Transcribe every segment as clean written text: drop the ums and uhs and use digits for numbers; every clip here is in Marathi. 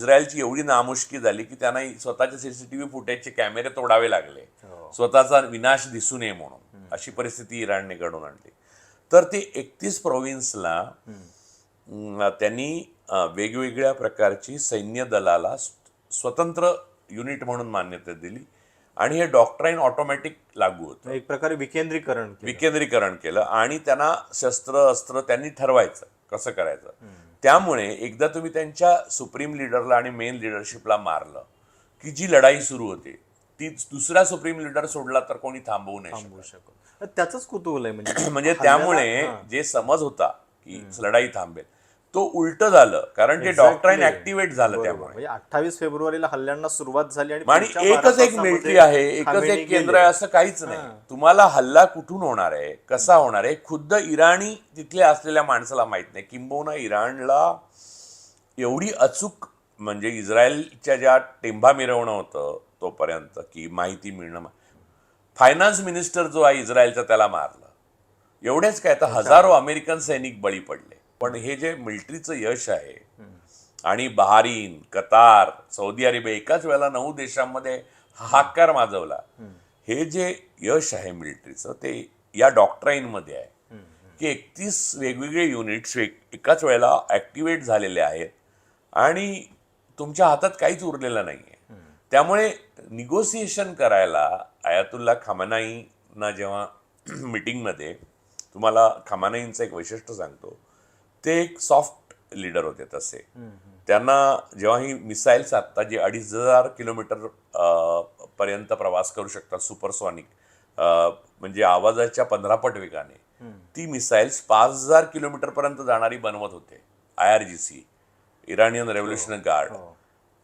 इस्रायलची एवढी नामुष्की झाली की त्यांना स्वतःचे सीसीटीव्ही फुटेजचे कॅमेरे तोडावे लागले, स्वतःचा विनाश दिसू नये म्हणून. अशी परिस्थिती इराणने घडवून आणली. तर ते 31 प्रोव्हिन्सला त्यांनी वेगवेगळ्या प्रकारची सैन्य दलाला स्वतंत्र युनिट म्हणून मान्यता दिली आणि हे डॉक्ट्राईन ऑटोमॅटिक लागू होतं. एक प्रकारे विकेंद्रीकरण केलं आणि त्यांना शस्त्र अस्त्र त्यांनी ठरवायचं कसं करायचं. त्यामुळे एकदा तुम्ही त्यांच्या सुप्रीम लिडरला आणि मेन लिडरशिपला मारलं की जी लढाई सुरू होते ती दुसरा सुप्रीम लिडर सोडला तर कोणी थांबवू नाही शकत. त्याचंच कुतूहल आहे म्हणजे त्यामुळे जे समज होता की लढाई थांबेल तो उलट झालं, कारण ते डॉक्ट्राईन ऍक्टिव्हेट झालं. त्यामुळे 28 फेब्रुवारीला हल्ल्यांना सुरुवात झाली आणि एकच एक मिलिटरी आहे, एकच एक केंद्र आहे असं काहीच नाही. तुम्हाला हल्ला कुठून होणार आहे, कसा होणार आहे, खुद्द इराणी तिथले असलेल्या माणसाला माहित नाही. किंबहुना इराणला एवढी अचूक म्हणजे इस्रायलच्या ज्या टेंभा मिरवणं होतं तोपर्यंत की माहिती मिळणं. फायनान्स मिनिस्टर जो आहे इस्रायलचा त्याला मारलं. एवढेच काय तर हजारो अमेरिकन सैनिक बळी पडले. पण हे जे मिलिटरीचं यश आहे आणि बहारीन, कतार, सौदी अरेबिया एकाच वेळेला 9 देशांमध्ये हाहाकार माजवला. हे जे यश आहे मिलिटरीचं ते या डॉक्ट्राईनमध्ये आहे की 31 वेगवेगळे युनिट्स एकाच वेळेला ऍक्टिव्हेट झालेले आहेत आणि तुमच्या हातात काहीच उरलेलं नाही आहे. त्यामुळे निगोसिएशन करायला आयातुल्ला खमेनींना जेव्हा मीटिंगमध्ये, तुम्हाला खमेनींचं एक वैशिष्ट्य सांगतो, ते एक सॉफ्ट लीडर होते. तसे त्यांना जेव्हा ही मिसाईल्स आता जी 2500 किलोमीटर पर्यंत प्रवास करू शकतात सुपरसॉनिक, म्हणजे आवाजाच्या 15 पट वेगाने, ती मिसाईल्स 5000 किलोमीटर पर्यंत जाणारी बनवत होते IRGC, इराणियन रेव्होल्युशनरी गार्ड.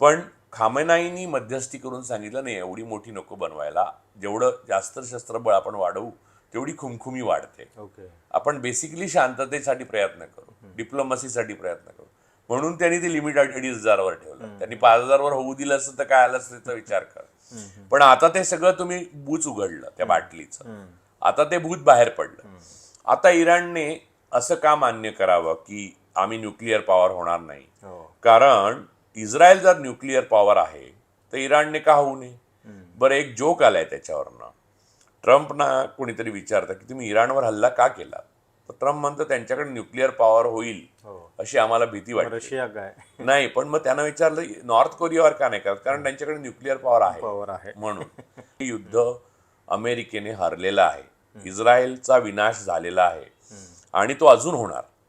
पण खमेनींनी मध्यस्थी करून सांगितलं नाही, एवढी मोठी नको बनवायला, जेवढं जास्त शस्त्रबळ आपण वाढवू तेवढी खुमखुमी वाढते. आपण बेसिकली शांततेसाठी प्रयत्न करू, डिप्लोमसीसाठी प्रयत्न करू. म्हणून त्यांनी ते लिमिट 2500 ठेवलं. त्यांनी 5000 होऊ दिलं असतं तर काय आलं असतं त्याचा विचार कर. पण आता ते सगळं तुम्ही बूच उघडलं त्या बाटलीचं, आता ते भूत बाहेर पडलं. आता इराणने असं का मान्य करावं की आम्ही न्यूक्लिअर पॉवर होणार नाही, कारण इस्रायल जर न्यूक्लिअर पॉवर आहे तर इराणने का होऊ नये. बरं, एक जोक आलाय त्याच्यावरनं. ट्रम्पना कोणीतरी विचारतं की तुम्ही इराणवर हल्ला का केला, तर ट्रम्प म्हणतो त्यांच्याकडे न्यूक्लिअर पॉवर होईल अशी आम्हाला भीती वाटते. रशिया काय नाही, पण मग त्यांना विचारलं नॉर्थ कोरियावर का नाही करत, कारण त्यांच्याकडे न्यूक्लिअर पॉवर आहे म्हणून. हे युद्ध अमेरिकेने हरलेलं आहे, इस्रायलचा विनाश झालेला आहे आणि तो अजून होणार.